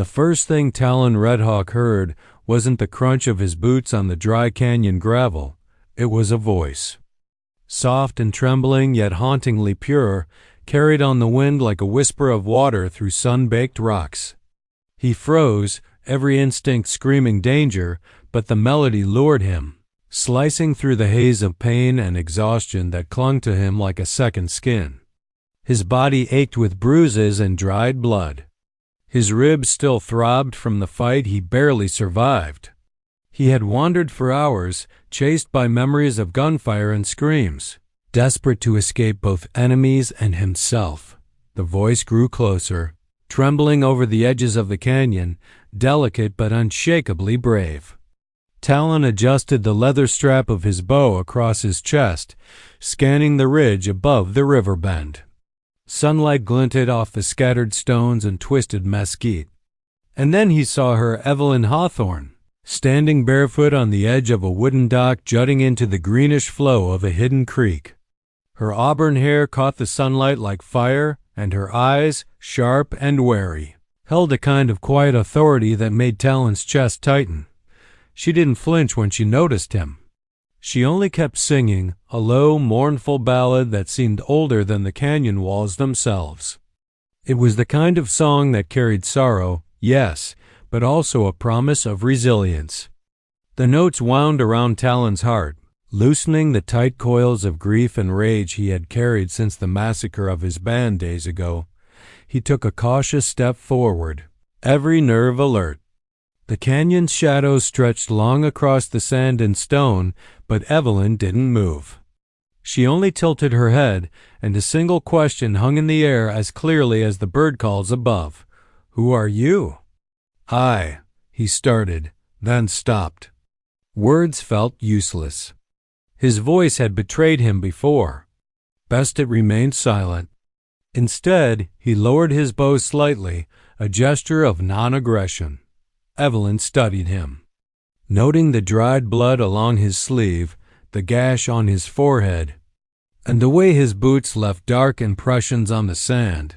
The first thing Talon Redhawk heard wasn't the crunch of his boots on the dry canyon gravel. It was a voice. Soft and trembling, yet hauntingly pure, carried on the wind like a whisper of water through sun-baked rocks. He froze, every instinct screaming danger, but the melody lured him, slicing through the haze of pain and exhaustion that clung to him like a second skin. His body ached with bruises and dried blood. His ribs still throbbed from the fight he barely survived. He had wandered for hours, chased by memories of gunfire and screams, desperate to escape both enemies and himself. The voice grew closer, trembling over the edges of the canyon, delicate but unshakably brave. Talon adjusted the leather strap of his bow across his chest, scanning the ridge above the river bend. Sunlight glinted off the scattered stones and twisted mesquite. And then he saw her, Evelyn Hawthorne, standing barefoot on the edge of a wooden dock jutting into the greenish flow of a hidden creek. Her auburn hair caught the sunlight like fire, and her eyes, sharp and wary, held a kind of quiet authority that made Talon's chest tighten. She didn't flinch when she noticed him. She only kept singing, a low, mournful ballad that seemed older than the canyon walls themselves. It was the kind of song that carried sorrow, yes, but also a promise of resilience. The notes wound around Talon's heart, loosening the tight coils of grief and rage he had carried since the massacre of his band days ago. He took a cautious step forward, every nerve alert. The canyon's shadows stretched long across the sand and stone, but Evelyn didn't move. She only tilted her head, and a single question hung in the air as clearly as the bird calls above. "Who are you?" He started, then stopped. Words felt useless. His voice had betrayed him before. Best it remained silent. Instead, he lowered his bow slightly, a gesture of non-aggression. Evelyn studied him, noting the dried blood along his sleeve, the gash on his forehead, and the way his boots left dark impressions on the sand.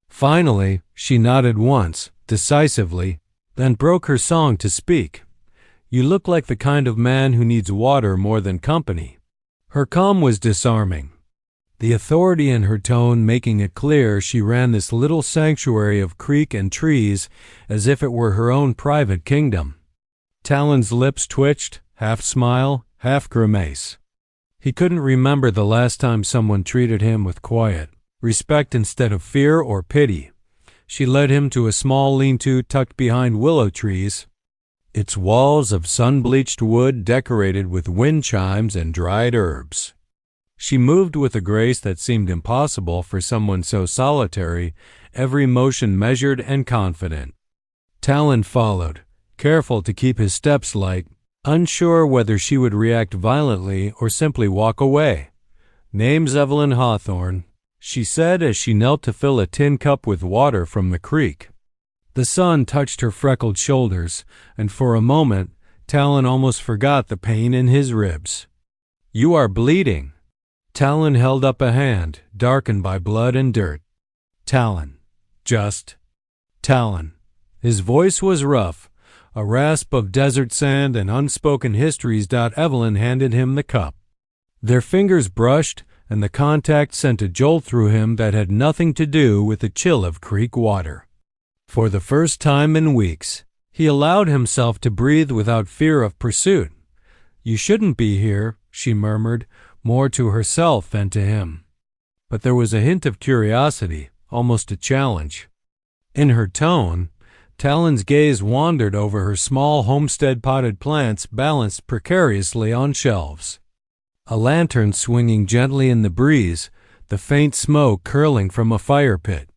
Finally, she nodded once, decisively, then broke her song to speak. "You look like the kind of man who needs water more than company." Her calm was disarming, the authority in her tone making it clear she ran this little sanctuary of creek and trees as if it were her own private kingdom. Talon's lips twitched, half smile, half grimace. He couldn't remember the last time someone treated him with quiet respect instead of fear or pity. She led him to a small lean-to tucked behind willow trees, its walls of sun-bleached wood decorated with wind chimes and dried herbs. She moved with a grace that seemed impossible for someone so solitary, every motion measured and confident. Talon followed, careful to keep his steps light, unsure whether she would react violently or simply walk away. "Name's Evelyn Hawthorne," she said as she knelt to fill a tin cup with water from the creek. The sun touched her freckled shoulders, and for a moment, Talon almost forgot the pain in his ribs. "You are bleeding." Talon held up a hand, darkened by blood and dirt. "Talon. Just Talon." His voice was rough, a rasp of desert sand and unspoken histories. Evelyn handed him the cup. Their fingers brushed, and the contact sent a jolt through him that had nothing to do with the chill of creek water. For the first time in weeks, he allowed himself to breathe without fear of pursuit. "You shouldn't be here," she murmured, more to herself than to him. But there was a hint of curiosity, almost a challenge. In her tone, Talon's gaze wandered over her small homestead potted plants balanced precariously on shelves. A lantern swinging gently in the breeze, the faint smoke curling from a fire pit.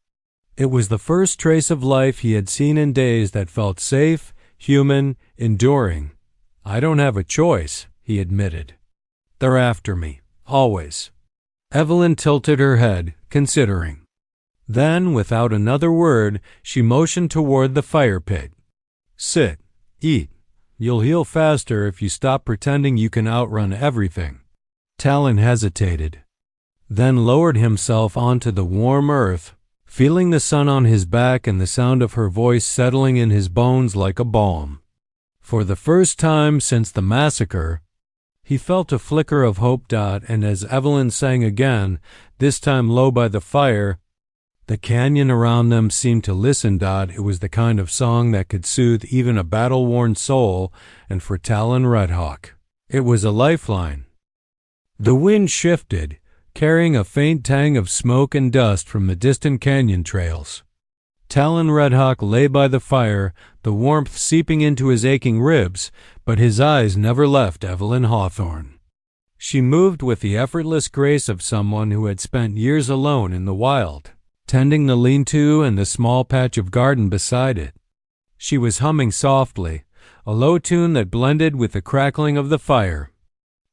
It was the first trace of life he had seen in days that felt safe, human, enduring. "I don't have a choice," he admitted. "They're after me, always." Evelyn tilted her head, considering. Then, without another word, she motioned toward the fire pit. "Sit, eat. You'll heal faster if you stop pretending you can outrun everything." Talon hesitated, then lowered himself onto the warm earth, feeling the sun on his back and the sound of her voice settling in his bones like a balm. For the first time since the massacre, he felt a flicker of hope. And as Evelyn sang again, this time low by the fire, the canyon around them seemed to listen. It was the kind of song that could soothe even a battle-worn soul, and for Talon Redhawk, it was a lifeline. The wind shifted, carrying a faint tang of smoke and dust from the distant canyon trails. Talon Redhawk lay by the fire, the warmth seeping into his aching ribs, but his eyes never left Evelyn Hawthorne. She moved with the effortless grace of someone who had spent years alone in the wild, tending the lean-to and the small patch of garden beside it. She was humming softly, a low tune that blended with the crackling of the fire.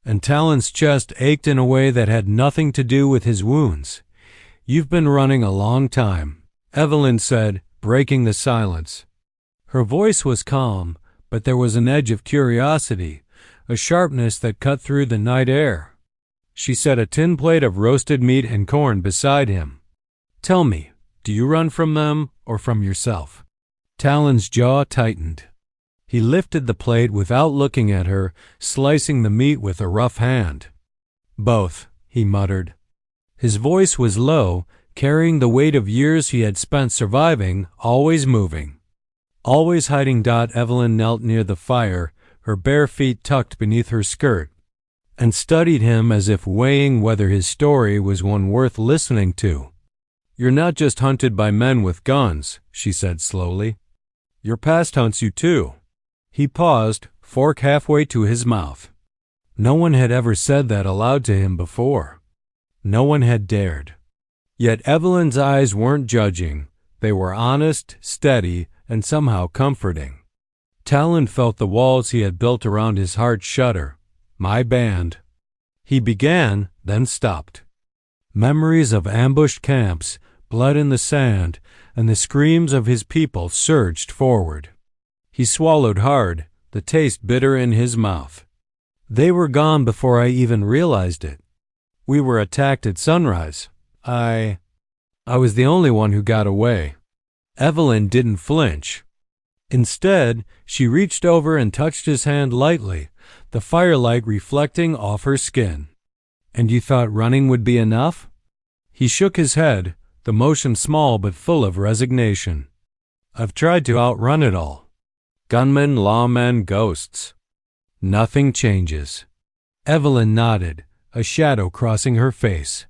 And Talon's chest ached in a way that had nothing to do with his wounds. "You've been running a long time," Evelyn said, breaking the silence. Her voice was calm, but there was an edge of curiosity, a sharpness that cut through the night air. She set a tin plate of roasted meat and corn beside him. "Tell me, do you run from them or from yourself?" Talon's jaw tightened. He lifted the plate without looking at her, slicing the meat with a rough hand. "Both," he muttered. His voice was low, carrying the weight of years he had spent surviving, always moving, always hiding. Evelyn knelt near the fire, her bare feet tucked beneath her skirt, and studied him as if weighing whether his story was one worth listening to. "You're not just hunted by men with guns," she said slowly. "Your past hunts you too." He paused, fork halfway to his mouth. No one had ever said that aloud to him before. No one had dared. Yet Evelyn's eyes weren't judging. They were honest, steady, and somehow comforting. Talon felt the walls he had built around his heart shudder. "My band." He began, then stopped. Memories of ambushed camps, blood in the sand, and the screams of his people surged forward. He swallowed hard, the taste bitter in his mouth. "They were gone before I even realized it. We were attacked at sunrise. I was the only one who got away." Evelyn didn't flinch. Instead, she reached over and touched his hand lightly, the firelight reflecting off her skin. "And you thought running would be enough?" He shook his head, the motion small but full of resignation. "I've tried to outrun it all. Gunmen, lawmen, ghosts. Nothing changes." Evelyn nodded, a shadow crossing her face.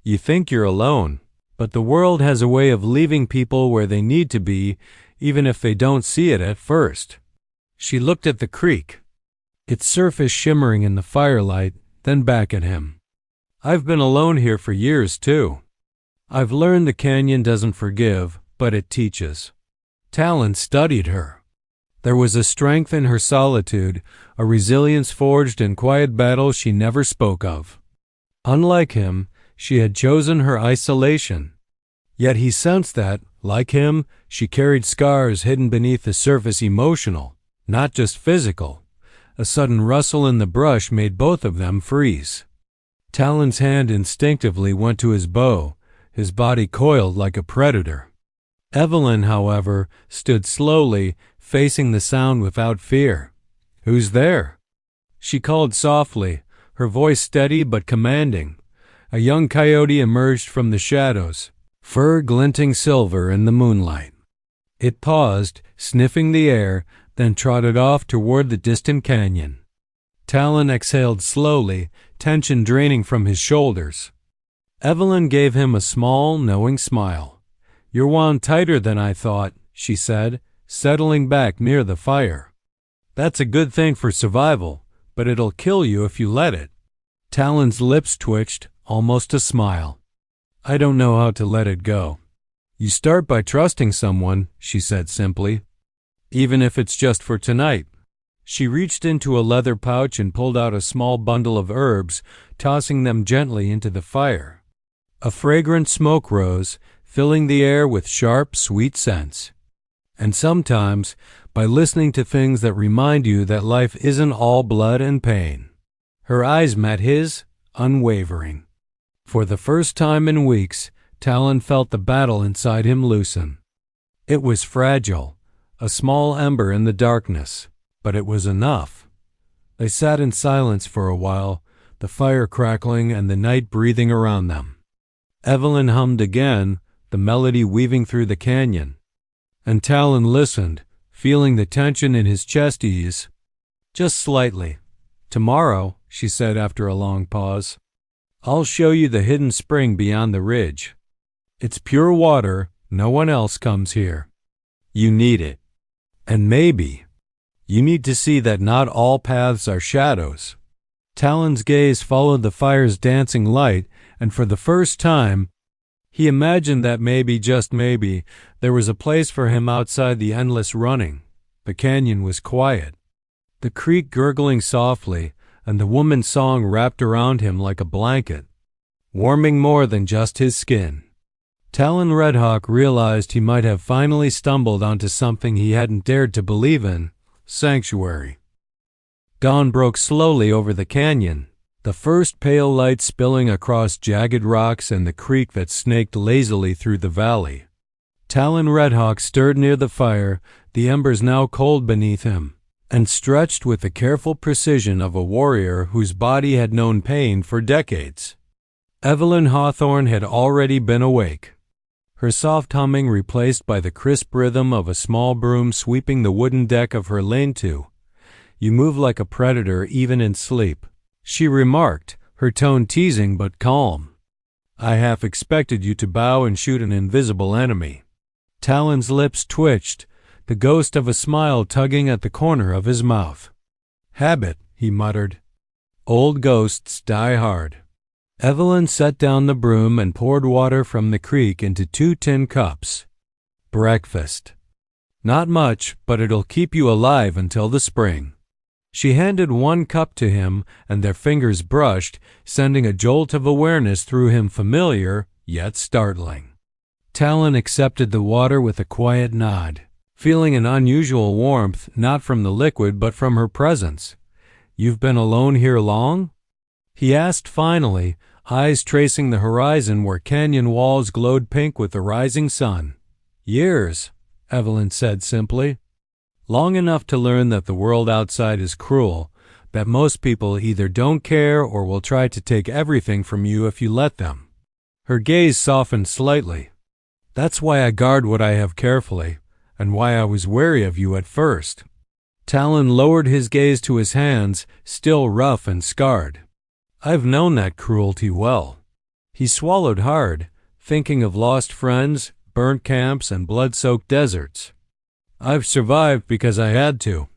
"You think you're alone, but the world has a way of leaving people where they need to be, even if they don't see it at first." She looked at the creek, its surface shimmering in the firelight, then back at him. "I've been alone here for years, too. I've learned the canyon doesn't forgive, but it teaches." Talon studied her. There was a strength in her solitude, a resilience forged in quiet battles she never spoke of. Unlike him, she had chosen her isolation. Yet he sensed that, like him, she carried scars hidden beneath the surface, emotional, not just physical. A sudden rustle in the brush made both of them freeze. Talon's hand instinctively went to his bow, his body coiled like a predator. Evelyn, however, stood slowly, facing the sound without fear. "Who's there?" She called softly, her voice steady but commanding. A young coyote emerged from the shadows, fur glinting silver in the moonlight. It paused, sniffing the air, then trotted off toward the distant canyon. Talon exhaled slowly, tension draining from his shoulders. Evelyn gave him a small, knowing smile. "You're wound tighter than I thought," she said, settling back near the fire. "That's a good thing for survival, but it'll kill you if you let it." Talon's lips twitched, almost a smile. "I don't know how to let it go." "You start by trusting someone," she said simply. "Even if it's just for tonight." She reached into a leather pouch and pulled out a small bundle of herbs, tossing them gently into the fire. A fragrant smoke rose, filling the air with sharp, sweet scents. And sometimes, by listening to things that remind you that life isn't all blood and pain. Her eyes met his, unwavering. For the first time in weeks, Talon felt the battle inside him loosen. It was fragile, a small ember in the darkness, but it was enough. They sat in silence for a while, the fire crackling and the night breathing around them. Evelyn hummed again, the melody weaving through the canyon. And Talon listened, feeling the tension in his chest ease. Just slightly. "Tomorrow," she said after a long pause, "I'll show you the hidden spring beyond the ridge. It's pure water, no one else comes here. You need it. And maybe you need to see that not all paths are shadows." Talon's gaze followed the fire's dancing light, and for the first time, he imagined that maybe, just maybe, there was a place for him outside the endless running. The canyon was quiet, the creek gurgling softly, and the woman's song wrapped around him like a blanket, warming more than just his skin. Talon Redhawk realized he might have finally stumbled onto something he hadn't dared to believe in: sanctuary. Dawn broke slowly over the canyon, the first pale light spilling across jagged rocks and the creek that snaked lazily through the valley. Talon Redhawk stirred near the fire, the embers now cold beneath him, and stretched with the careful precision of a warrior whose body had known pain for decades. Evelyn Hawthorne had already been awake, her soft humming replaced by the crisp rhythm of a small broom sweeping the wooden deck of her lean-to. "You move like a predator even in sleep," she remarked, her tone teasing but calm. "I half expected you to bow and shoot an invisible enemy." Talon's lips twitched, the ghost of a smile tugging at the corner of his mouth. "Habit," he muttered. "Old ghosts die hard." Evelyn set down the broom and poured water from the creek into 2 tin cups. "Breakfast. Not much, but it'll keep you alive until the spring." She handed 1 cup to him, and their fingers brushed, sending a jolt of awareness through him, familiar, yet startling. Talon accepted the water with a quiet nod, feeling an unusual warmth, not from the liquid but from her presence. "You've been alone here long?" he asked finally, eyes tracing the horizon where canyon walls glowed pink with the rising sun. "Years," Evelyn said simply. "Long enough to learn that the world outside is cruel, that most people either don't care or will try to take everything from you if you let them." Her gaze softened slightly. "That's why I guard what I have carefully, and why I was wary of you at first." Talon lowered his gaze to his hands, still rough and scarred. "I've known that cruelty well." He swallowed hard, thinking of lost friends, burnt camps, and blood-soaked deserts. "I've survived because I had to."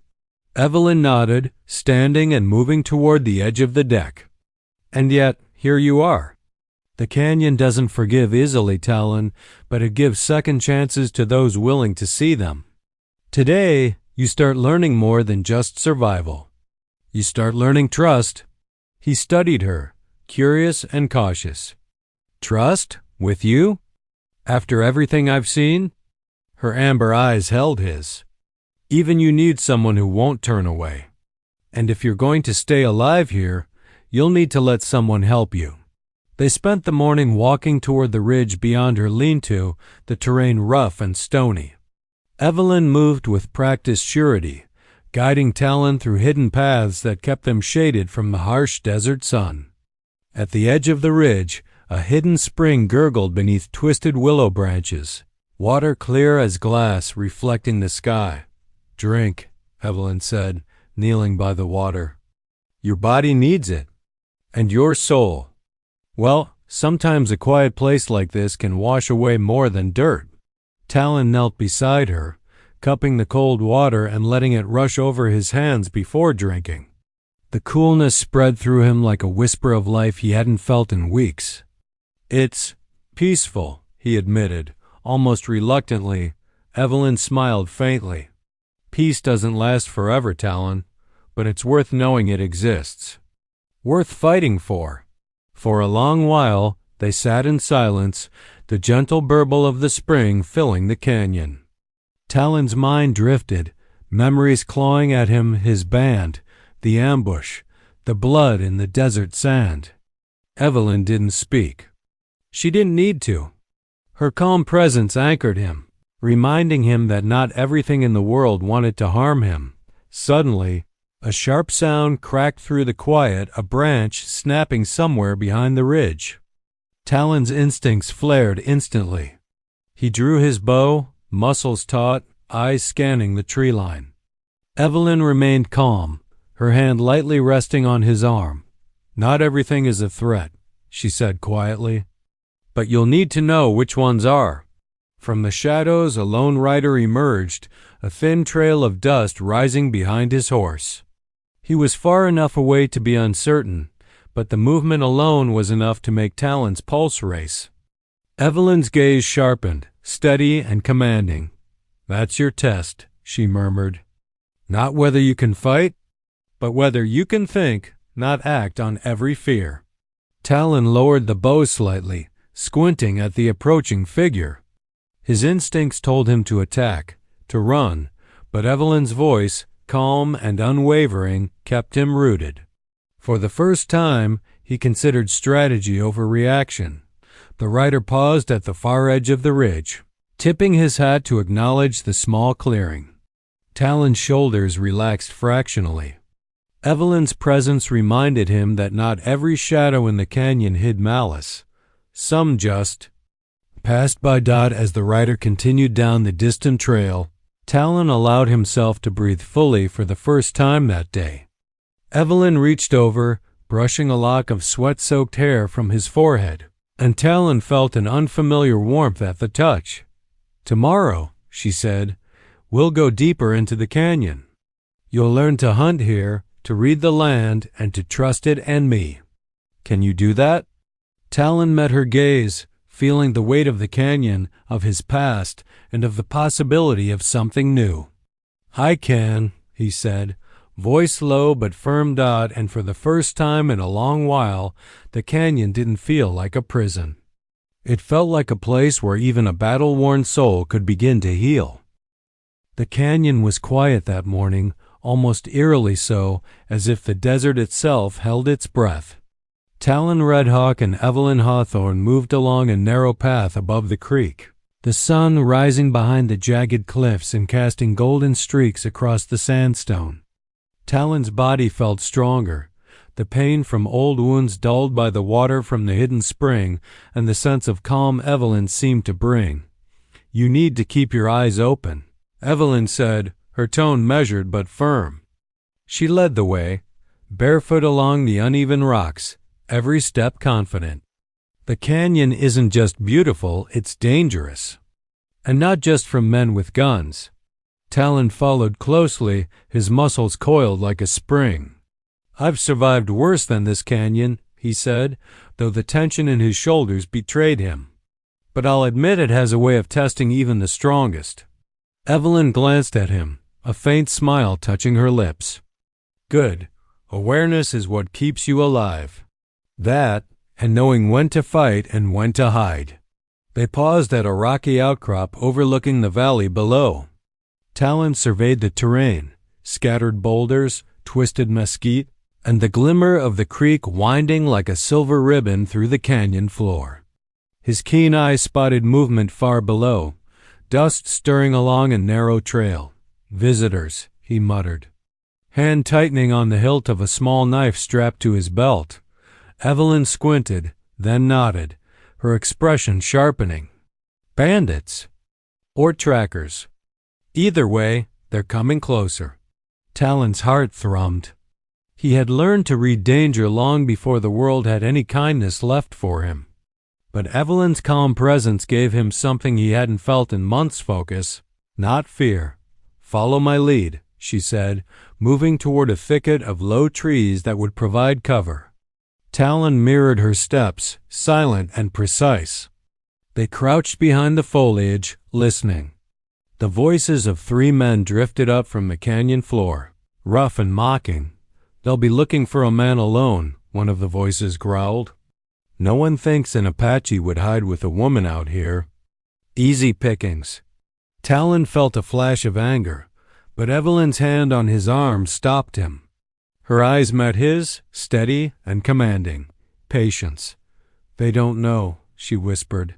Evelyn nodded, standing and moving toward the edge of the deck. "And yet, here you are." "The canyon doesn't forgive easily, Talon, but it gives second chances to those willing to see them. Today, you start learning more than just survival. You start learning trust." He studied her, curious and cautious. "Trust? With you? After everything I've seen?" Her amber eyes held his. "Even you need someone who won't turn away. And if you're going to stay alive here, you'll need to let someone help you." They spent the morning walking toward the ridge beyond her lean-to, the terrain rough and stony. Evelyn moved with practiced surety, guiding Talon through hidden paths that kept them shaded from the harsh desert sun. At the edge of the ridge, a hidden spring gurgled beneath twisted willow branches, water clear as glass reflecting the sky. "Drink," Evelyn said, kneeling by the water. "Your body needs it. And your soul. Well, sometimes a quiet place like this can wash away more than dirt." Talon knelt beside her, cupping the cold water and letting it rush over his hands before drinking. The coolness spread through him like a whisper of life he hadn't felt in weeks. "It's peaceful," he admitted, almost reluctantly. Evelyn smiled faintly. "Peace doesn't last forever, Talon, but it's worth knowing it exists. Worth fighting for." For a long while, they sat in silence, the gentle burble of the spring filling the canyon. Talon's mind drifted, memories clawing at him, his band, the ambush, the blood in the desert sand. Evelyn didn't speak. She didn't need to. Her calm presence anchored him, reminding him that not everything in the world wanted to harm him. Suddenly, a sharp sound cracked through the quiet, a branch snapping somewhere behind the ridge. Talon's instincts flared instantly. He drew his bow, muscles taut, eyes scanning the tree line. Evelyn remained calm, her hand lightly resting on his arm. "Not everything is a threat," she said quietly. "But you'll need to know which ones are." From the shadows, a lone rider emerged, a thin trail of dust rising behind his horse. He was far enough away to be uncertain, but the movement alone was enough to make Talon's pulse race. Evelyn's gaze sharpened, steady and commanding. "That's your test," she murmured. "Not whether you can fight, but whether you can think, not act on every fear." Talon lowered the bow slightly, squinting at the approaching figure. His instincts told him to attack, to run, but Evelyn's voice, calm and unwavering, kept him rooted. For the first time, he considered strategy over reaction. The rider paused at the far edge of the ridge, tipping his hat to acknowledge the small clearing. Talon's shoulders relaxed fractionally. Evelyn's presence reminded him that not every shadow in the canyon hid malice. Some just passed by. As the rider continued down the distant trail, Talon allowed himself to breathe fully for the first time that day. Evelyn reached over, brushing a lock of sweat-soaked hair from his forehead, and Talon felt an unfamiliar warmth at the touch. "Tomorrow," she said, "we'll go deeper into the canyon. You'll learn to hunt here, to read the land, and to trust it and me. Can you do that?" Talon met her gaze, feeling the weight of the canyon, of his past, and of the possibility of something new. "I can," he said, voice low but firm. And for the first time in a long while, the canyon didn't feel like a prison. It felt like a place where even a battle-worn soul could begin to heal. The canyon was quiet that morning, almost eerily so, as if the desert itself held its breath. Talon Redhawk and Evelyn Hawthorne moved along a narrow path above the creek, the sun rising behind the jagged cliffs and casting golden streaks across the sandstone. Talon's body felt stronger, the pain from old wounds dulled by the water from the hidden spring and the sense of calm Evelyn seemed to bring. "You need to keep your eyes open," Evelyn said, her tone measured but firm. She led the way, barefoot along the uneven rocks, every step confident. "The canyon isn't just beautiful, it's dangerous. And not just from men with guns." Talon followed closely, his muscles coiled like a spring. "I've survived worse than this canyon," he said, though the tension in his shoulders betrayed him. "But I'll admit it has a way of testing even the strongest." Evelyn glanced at him, a faint smile touching her lips. "Good. Awareness is what keeps you alive. That, and knowing when to fight and when to hide." They paused at a rocky outcrop overlooking the valley below. Talon surveyed the terrain, scattered boulders, twisted mesquite, and the glimmer of the creek winding like a silver ribbon through the canyon floor. His keen eye spotted movement far below, dust stirring along a narrow trail. "Visitors," he muttered, hand tightening on the hilt of a small knife strapped to his belt. Evelyn squinted, then nodded, her expression sharpening. "Bandits. Or trackers. Either way, they're coming closer." Talon's heart thrummed. He had learned to read danger long before the world had any kindness left for him. But Evelyn's calm presence gave him something he hadn't felt in months. Focus, not fear. "Follow my lead," she said, moving toward a thicket of low trees that would provide cover. Talon mirrored her steps, silent and precise. They crouched behind the foliage, listening. The voices of 3 men drifted up from the canyon floor, rough and mocking. "They'll be looking for a man alone," one of the voices growled. "No one thinks an Apache would hide with a woman out here. Easy pickings." Talon felt a flash of anger, but Evelyn's hand on his arm stopped him. Her eyes met his, steady and commanding. "Patience. They don't know," she whispered.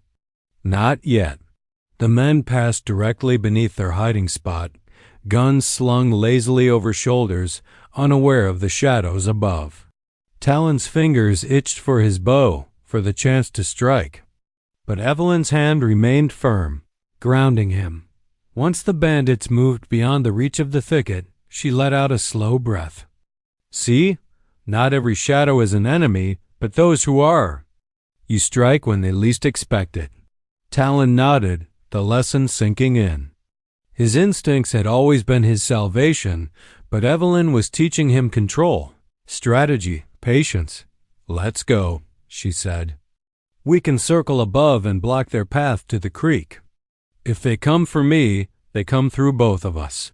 Not yet. The men passed directly beneath their hiding spot, guns slung lazily over shoulders, unaware of the shadows above. Talon's fingers itched for his bow, for the chance to strike. But Evelyn's hand remained firm, grounding him. Once the bandits moved beyond the reach of the thicket, she let out a slow breath. See? Not every shadow is an enemy, but those who are. You strike when they least expect it. Talon nodded, the lesson sinking in. His instincts had always been his salvation, but Evelyn was teaching him control, strategy, patience. Let's go, she said. We can circle above and block their path to the creek. If they come for me, they come through both of us.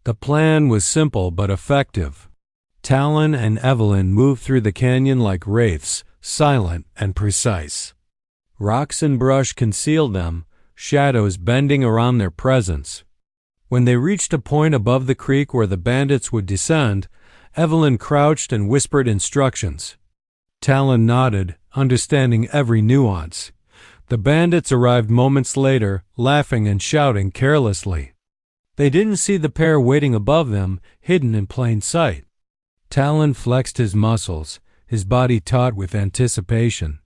The plan was simple but effective. Talon and Evelyn moved through the canyon like wraiths, silent and precise. Rocks and brush concealed them, shadows bending around their presence. When they reached a point above the creek where the bandits would descend, Evelyn crouched and whispered instructions. Talon nodded, understanding every nuance. The bandits arrived moments later, laughing and shouting carelessly. They didn't see the pair waiting above them, hidden in plain sight. Talon flexed his muscles, his body taut with anticipation.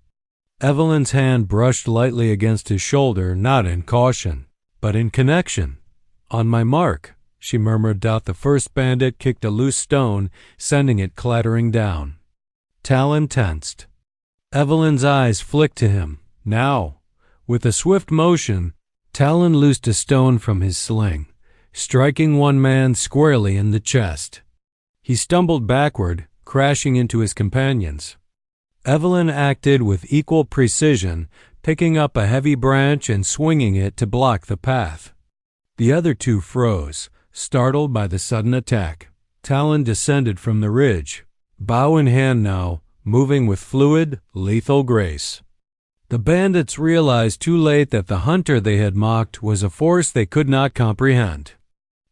Evelyn's hand brushed lightly against his shoulder, not in caution, but in connection. On my mark, she murmured out. The first bandit kicked a loose stone, sending it clattering down. Talon tensed. Evelyn's eyes flicked to him. Now, with a swift motion, Talon loosed a stone from his sling, striking one man squarely in the chest. He stumbled backward, crashing into his companions. Evelyn acted with equal precision, picking up a heavy branch and swinging it to block the path. The other two froze, startled by the sudden attack. Talon descended from the ridge, bow in hand now, moving with fluid, lethal grace. The bandits realized too late that the hunter they had mocked was a force they could not comprehend.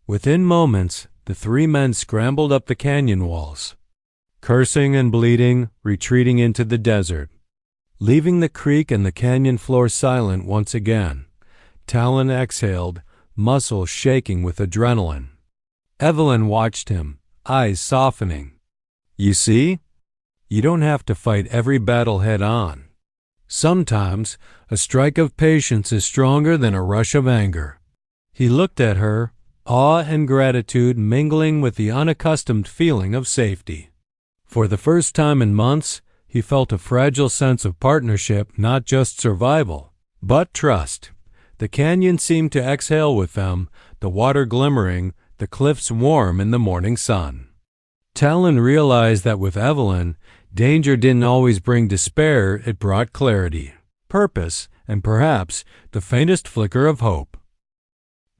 Within moments, the three men scrambled up the canyon walls, cursing and bleeding, retreating into the desert. Leaving the creek and the canyon floor silent once again, Talon exhaled, muscles shaking with adrenaline. Evelyn watched him, eyes softening. You see? You don't have to fight every battle head on. Sometimes, a strike of patience is stronger than a rush of anger. He looked at her, awe and gratitude mingling with the unaccustomed feeling of safety. For the first time in months, he felt a fragile sense of partnership, not just survival, but trust. The canyon seemed to exhale with them, the water glimmering, the cliffs warm in the morning sun. Talon realized that with Evelyn, danger didn't always bring despair, it brought clarity, purpose, and perhaps the faintest flicker of hope.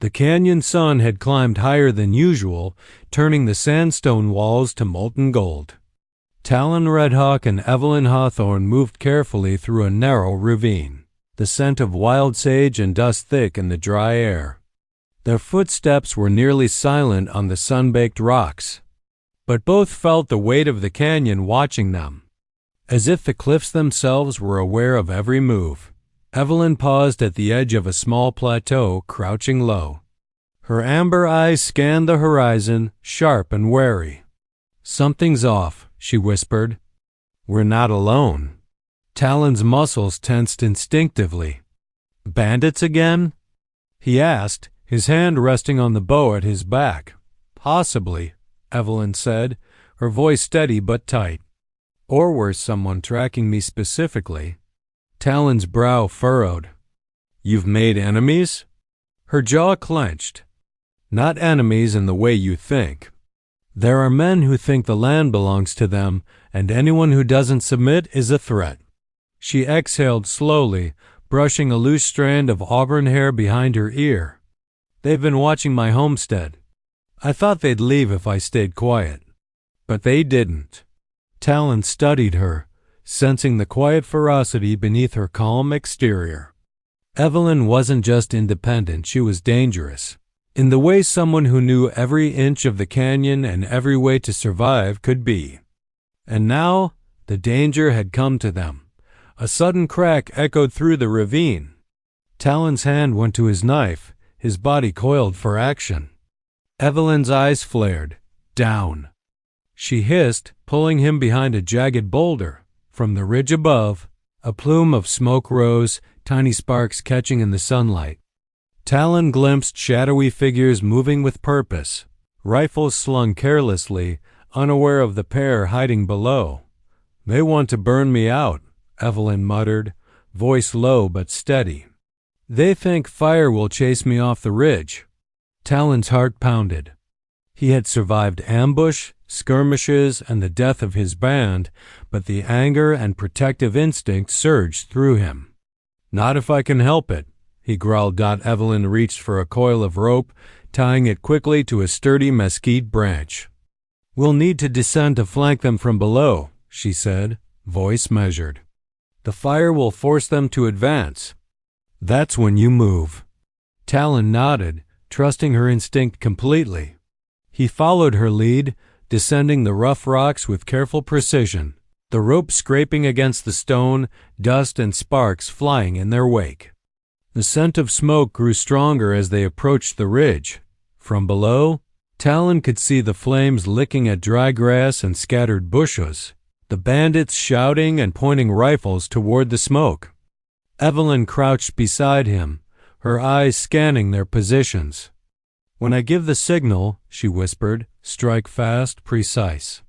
The canyon sun had climbed higher than usual, turning the sandstone walls to molten gold. Talon Redhawk and Evelyn Hawthorne moved carefully through a narrow ravine, the scent of wild sage and dust thick in the dry air. Their footsteps were nearly silent on the sun-baked rocks, but both felt the weight of the canyon watching them, as if the cliffs themselves were aware of every move. Evelyn paused at the edge of a small plateau, crouching low. Her amber eyes scanned the horizon, sharp and wary. Something's off, she whispered. We're not alone. Talon's muscles tensed instinctively. Bandits again? He asked, his hand resting on the bow at his back. Possibly, Evelyn said, her voice steady but tight. Or was someone tracking me specifically? Talon's brow furrowed. You've made enemies? Her jaw clenched. Not enemies in the way you think. There are men who think the land belongs to them, and anyone who doesn't submit is a threat. She exhaled slowly, brushing a loose strand of auburn hair behind her ear. They've been watching my homestead. I thought they'd leave if I stayed quiet. But they didn't. Talon studied her, sensing the quiet ferocity beneath her calm exterior. Evelyn wasn't just independent, she was dangerous, in the way someone who knew every inch of the canyon and every way to survive could be. And now, the danger had come to them. A sudden crack echoed through the ravine. Talon's hand went to his knife, his body coiled for action. Evelyn's eyes flared. Down. She hissed, pulling him behind a jagged boulder. From the ridge above, a plume of smoke rose, tiny sparks catching in the sunlight. Talon glimpsed shadowy figures moving with purpose, rifles slung carelessly, unaware of the pair hiding below. "They want to burn me out," Evelyn muttered, voice low but steady. "They think fire will chase me off the ridge." Talon's heart pounded. He had survived ambush, skirmishes, and the death of his band, but the anger and protective instinct surged through him. "Not if I can help it," he growled. Evelyn reached for a coil of rope, tying it quickly to a sturdy mesquite branch. "We'll need to descend to flank them from below," she said, voice measured. "The fire will force them to advance. That's when you move." Talon nodded, trusting her instinct completely. He followed her lead, descending the rough rocks with careful precision, the rope scraping against the stone, dust and sparks flying in their wake. The scent of smoke grew stronger as they approached the ridge. From below, Talon could see the flames licking at dry grass and scattered bushes, the bandits shouting and pointing rifles toward the smoke. Evelyn crouched beside him, her eyes scanning their positions. "When I give the signal," she whispered, "strike fast, precise.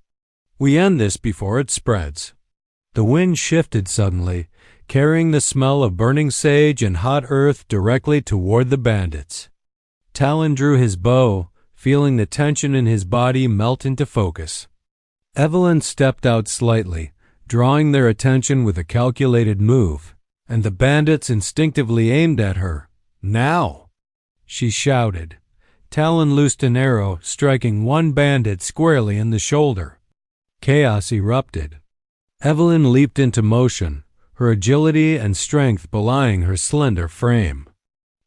We end this before it spreads." The wind shifted suddenly, carrying the smell of burning sage and hot earth directly toward the bandits. Talon drew his bow, feeling the tension in his body melt into focus. Evelyn stepped out slightly, drawing their attention with a calculated move, and the bandits instinctively aimed at her. "Now!" she shouted. Talon loosed an arrow, striking one bandit squarely in the shoulder. Chaos erupted. Evelyn leaped into motion, her agility and strength belying her slender frame.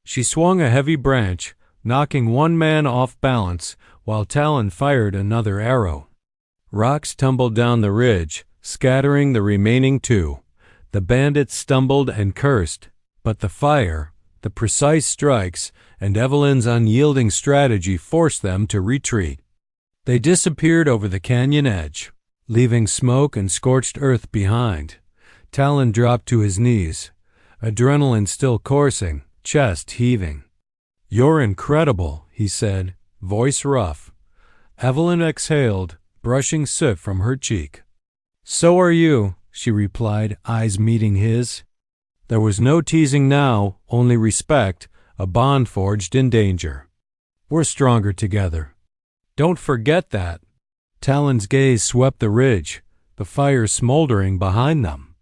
She swung a heavy branch, knocking one man off balance, while Talon fired another arrow. Rocks tumbled down the ridge, scattering the remaining two. The bandits stumbled and cursed, but the fire, the precise strikes, and Evelyn's unyielding strategy forced them to retreat. They disappeared over the canyon edge, leaving smoke and scorched earth behind. Talon dropped to his knees, adrenaline still coursing, chest heaving. "You're incredible," he said, voice rough. Evelyn exhaled, brushing soot from her cheek. "So are you," she replied, eyes meeting his. There was no teasing now, only respect, a bond forged in danger. "We're stronger together. Don't forget that." Talon's gaze swept the ridge, the fire smoldering behind them.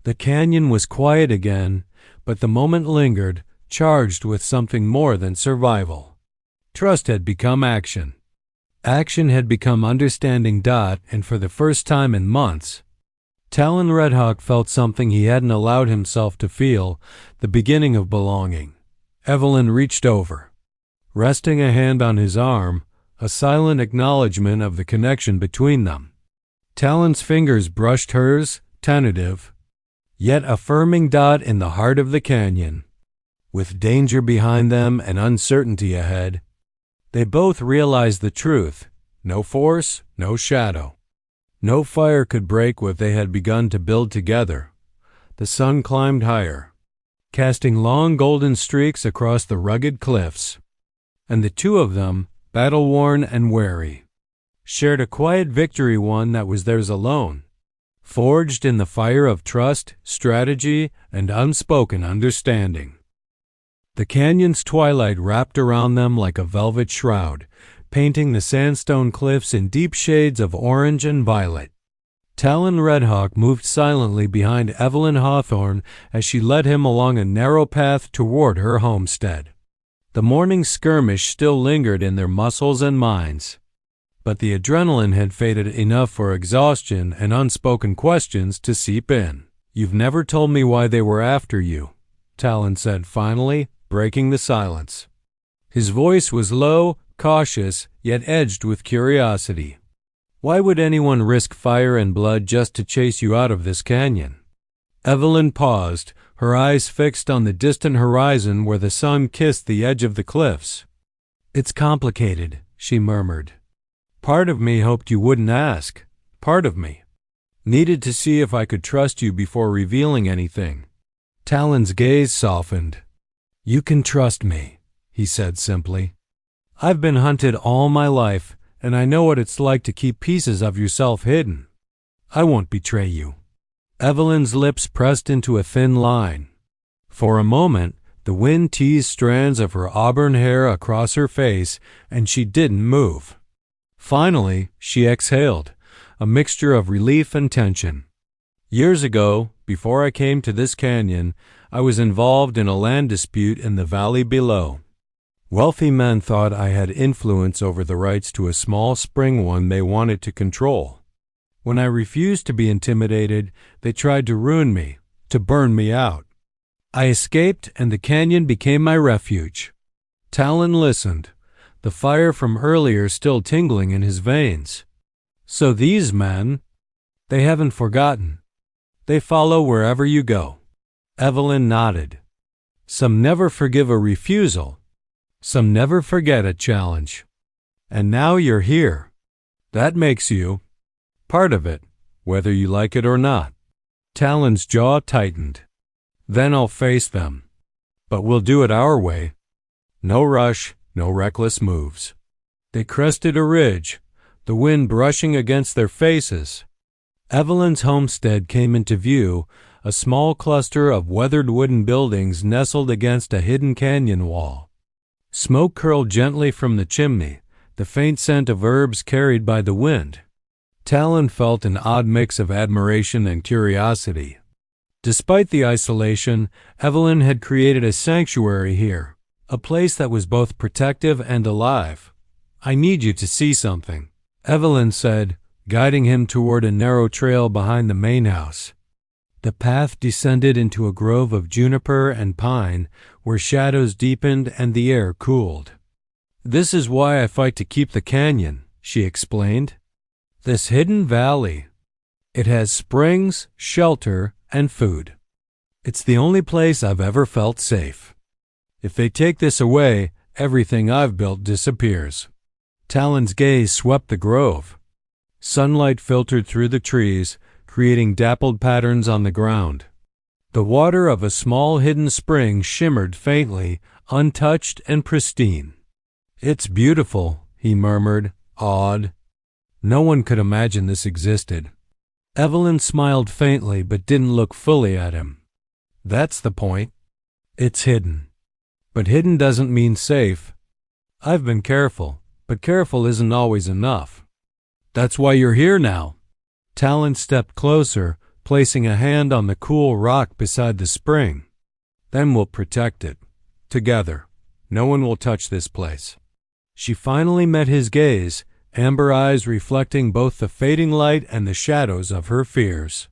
The canyon was quiet again, but the moment lingered, charged with something more than survival. Trust had become action. Action had become understanding. And for the first time in months, Talon Redhawk felt something he hadn't allowed himself to feel, the beginning of belonging. Evelyn reached over, resting a hand on his arm, a silent acknowledgement of the connection between them. Talon's fingers brushed hers, tentative, yet affirming. In the heart of the canyon, with danger behind them and uncertainty ahead, they both realized the truth. No force, no shadow. No fire could break what they had begun to build together. The sun climbed higher, casting long golden streaks across the rugged cliffs, and the two of them, battle-worn and wary, shared a quiet victory, one that was theirs alone, forged in the fire of trust, strategy, and unspoken understanding. The canyon's twilight wrapped around them like a velvet shroud, painting the sandstone cliffs in deep shades of orange and violet. Talon Redhawk moved silently behind Evelyn Hawthorne as she led him along a narrow path toward her homestead. The morning skirmish still lingered in their muscles and minds, but the adrenaline had faded enough for exhaustion and unspoken questions to seep in. "You've never told me why they were after you," Talon said finally, breaking the silence. His voice was low, cautious, yet edged with curiosity. "Why would anyone risk fire and blood just to chase you out of this canyon?" Evelyn paused, her eyes fixed on the distant horizon where the sun kissed the edge of the cliffs. "It's complicated," she murmured. "Part of me hoped you wouldn't ask. Part of me needed to see if I could trust you before revealing anything." Talon's gaze softened. "You can trust me," he said simply. "I've been hunted all my life, and I know what it's like to keep pieces of yourself hidden. I won't betray you." Evelyn's lips pressed into a thin line. For a moment, the wind teased strands of her auburn hair across her face, and she didn't move. Finally, she exhaled, a mixture of relief and tension. "Years ago, before I came to this canyon, I was involved in a land dispute in the valley below. Wealthy men thought I had influence over the rights to a small spring one they wanted to control. When I refused to be intimidated, they tried to ruin me, to burn me out. I escaped, and the canyon became my refuge." Talon listened, the fire from earlier still tingling in his veins. "So these men, they haven't forgotten. They follow wherever you go." Evelyn nodded. "Some never forgive a refusal. Some never forget a challenge. And now you're here. That makes you part of it, whether you like it or not." Talon's jaw tightened. "Then I'll face them. But we'll do it our way. No rush, no reckless moves." They crested a ridge, the wind brushing against their faces. Evelyn's homestead came into view, a small cluster of weathered wooden buildings nestled against a hidden canyon wall. Smoke curled gently from the chimney, the faint scent of herbs carried by the wind. Talon felt an odd mix of admiration and curiosity. Despite the isolation, Evelyn had created a sanctuary here, a place that was both protective and alive. "I need you to see something," Evelyn said, guiding him toward a narrow trail behind the main house. The path descended into a grove of juniper and pine where shadows deepened and the air cooled. "This is why I fight to keep the canyon," she explained. "This hidden valley. It has springs, shelter, and food. It's the only place I've ever felt safe. If they take this away, everything I've built disappears." Talon's gaze swept the grove. Sunlight filtered through the trees, creating dappled patterns on the ground. The water of a small hidden spring shimmered faintly, untouched and pristine. "It's beautiful," he murmured, awed. No one could imagine this existed. Evelyn smiled faintly but didn't look fully at him. "That's the point. It's hidden. But hidden doesn't mean safe. I've been careful, but careful isn't always enough. That's why you're here now." Talon stepped closer, placing a hand on the cool rock beside the spring. "Then we'll protect it. Together. No one will touch this place." She finally met his gaze, amber eyes reflecting both the fading light and the shadows of her fears.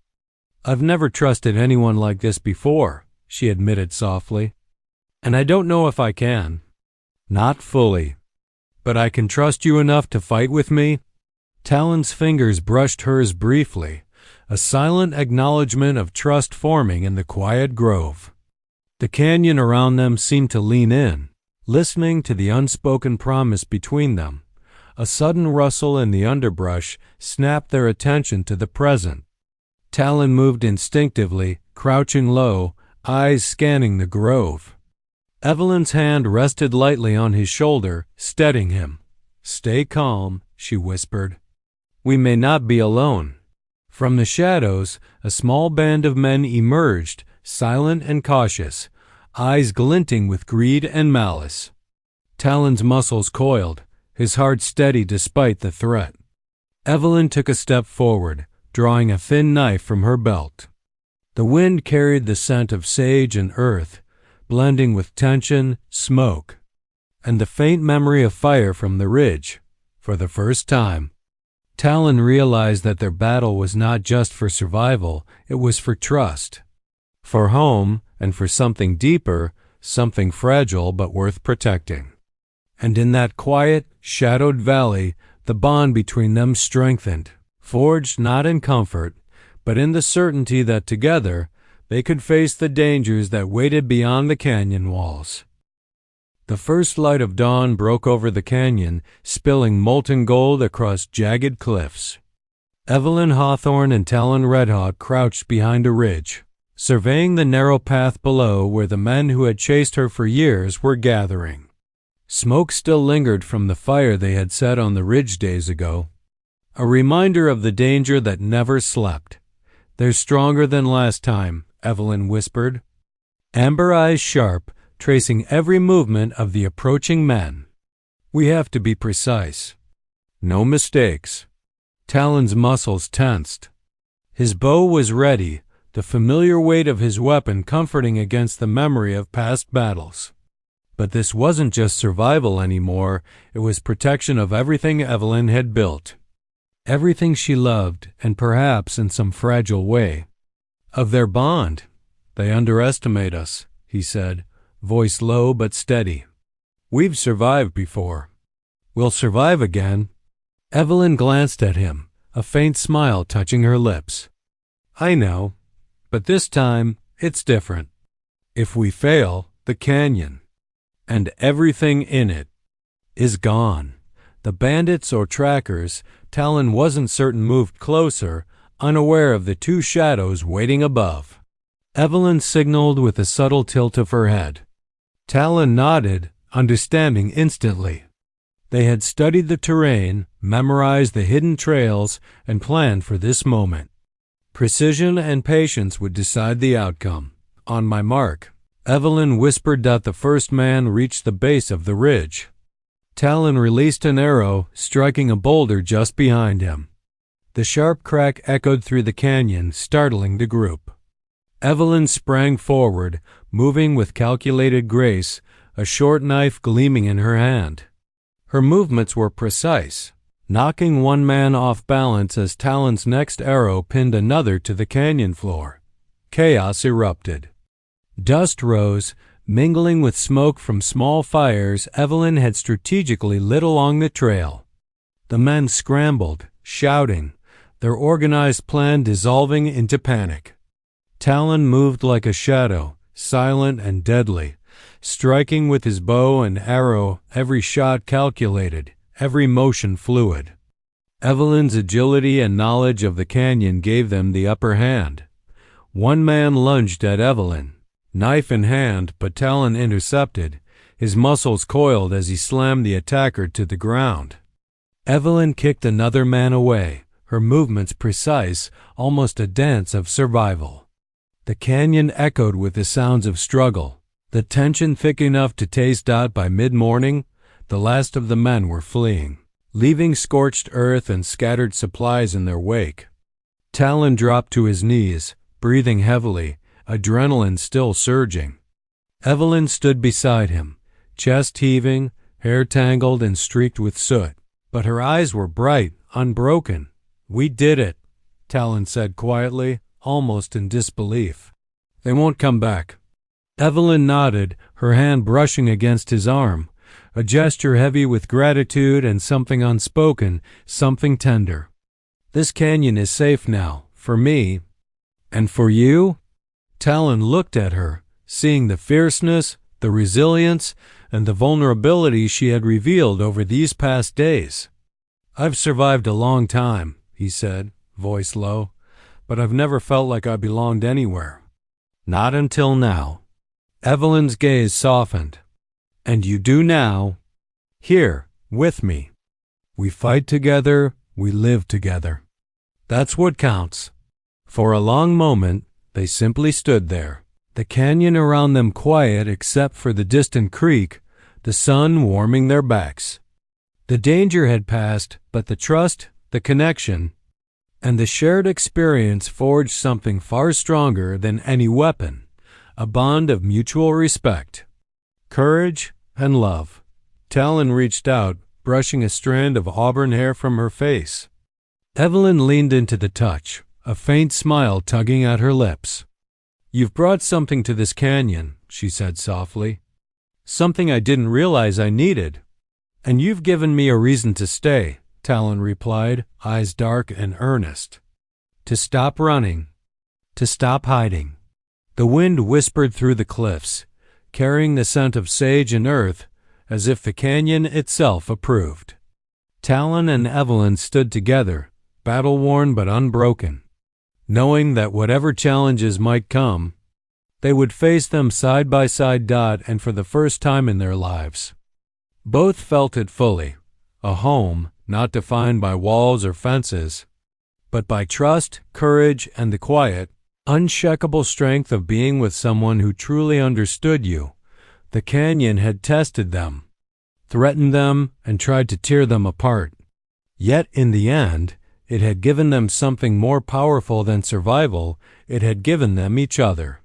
"I've never trusted anyone like this before," she admitted softly. "And I don't know if I can. Not fully. But I can trust you enough to fight with me?" Talon's fingers brushed hers briefly, a silent acknowledgement of trust forming in the quiet grove. The canyon around them seemed to lean in, listening to the unspoken promise between them. A sudden rustle in the underbrush snapped their attention to the present. Talon moved instinctively, crouching low, eyes scanning the grove. Evelyn's hand rested lightly on his shoulder, steadying him. "Stay calm," she whispered. "We may not be alone." From the shadows, a small band of men emerged, silent and cautious, eyes glinting with greed and malice. Talon's muscles coiled, his heart steady despite the threat. Evelyn took a step forward, drawing a thin knife from her belt. The wind carried the scent of sage and earth, blending with tension, smoke, and the faint memory of fire from the ridge. For the first time, Talon realized that their battle was not just for survival, it was for trust, for home, and for something deeper, something fragile but worth protecting. And in that quiet, shadowed valley, the bond between them strengthened, forged not in comfort, but in the certainty that together they could face the dangers that waited beyond the canyon walls. The first light of dawn broke over the canyon, spilling molten gold across jagged cliffs. Evelyn Hawthorne and Talon Redhawk crouched behind a ridge, surveying the narrow path below where the men who had chased her for years were gathering. Smoke still lingered from the fire they had set on the ridge days ago, a reminder of the danger that never slept. "They're stronger than last time," Evelyn whispered, amber eyes sharp, tracing every movement of the approaching men. "We have to be precise. No mistakes." Talon's muscles tensed. His bow was ready, the familiar weight of his weapon comforting against the memory of past battles. But this wasn't just survival anymore, it was protection of everything Evelyn had built. Everything she loved, and perhaps in some fragile way. Of their bond. "They underestimate us," he said, voice low but steady. "We've survived before. We'll survive again." Evelyn glanced at him, a faint smile touching her lips. "I know, but this time it's different. If we fail, the canyon, and everything in it, is gone." The bandits or trackers, Talon wasn't certain, moved closer, unaware of the two shadows waiting above. Evelyn signaled with a subtle tilt of her head. Talon nodded, understanding instantly. They had studied the terrain, memorized the hidden trails, and planned for this moment. Precision and patience would decide the outcome. "On my mark." Evelyn whispered that the first man reached the base of the ridge. Talon released an arrow, striking a boulder just behind him. The sharp crack echoed through the canyon, startling the group. Evelyn sprang forward, moving with calculated grace, a short knife gleaming in her hand. Her movements were precise, knocking one man off balance as Talon's next arrow pinned another to the canyon floor. Chaos erupted. Dust rose, mingling with smoke from small fires Evelyn had strategically lit along the trail. The men scrambled, shouting, their organized plan dissolving into panic. Talon moved like a shadow, silent and deadly, striking with his bow and arrow, every shot calculated, every motion fluid. Evelyn's agility and knowledge of the canyon gave them the upper hand. One man lunged at Evelyn, knife in hand, but Talon intercepted, his muscles coiled as he slammed the attacker to the ground. Evelyn kicked another man away, her movements precise, almost a dance of survival. The canyon echoed with the sounds of struggle, the tension thick enough to taste out by mid-morning. The last of the men were fleeing, leaving scorched earth and scattered supplies in their wake. Talon dropped to his knees, breathing heavily, adrenaline still surging. Evelyn stood beside him, chest heaving, hair tangled and streaked with soot, but her eyes were bright, unbroken. "We did it," Talon said quietly, almost in disbelief. "They won't come back." Evelyn nodded, her hand brushing against his arm, a gesture heavy with gratitude and something unspoken, something tender. "This canyon is safe now, for me." "And for you?" Talon looked at her, seeing the fierceness, the resilience, and the vulnerability she had revealed over these past days. "I've survived a long time," he said, voice low, "but I've never felt like I belonged anywhere." "Not until now." Evelyn's gaze softened. "And you do now. Here, with me. We fight together, we live together. That's what counts." For a long moment, they simply stood there, the canyon around them quiet except for the distant creek, the sun warming their backs. The danger had passed, but the trust, the connection, and the shared experience forged something far stronger than any weapon, a bond of mutual respect, courage, and love. Talon reached out, brushing a strand of auburn hair from her face. Evelyn leaned into the touch, a faint smile tugging at her lips. "You've brought something to this canyon," she said softly. "Something I didn't realize I needed." "And you've given me a reason to stay," Talon replied, eyes dark and earnest. "To stop running. To stop hiding." The wind whispered through the cliffs, carrying the scent of sage and earth, as if the canyon itself approved. Talon and Evelyn stood together, battle-worn but unbroken, knowing that whatever challenges might come, they would face them side by side. And for the first time in their lives, both felt it fully, a home not defined by walls or fences, but by trust, courage, and the quiet, unshakable strength of being with someone who truly understood you. The canyon had tested them, threatened them, and tried to tear them apart. Yet in the end, it had given them something more powerful than survival. It had given them each other.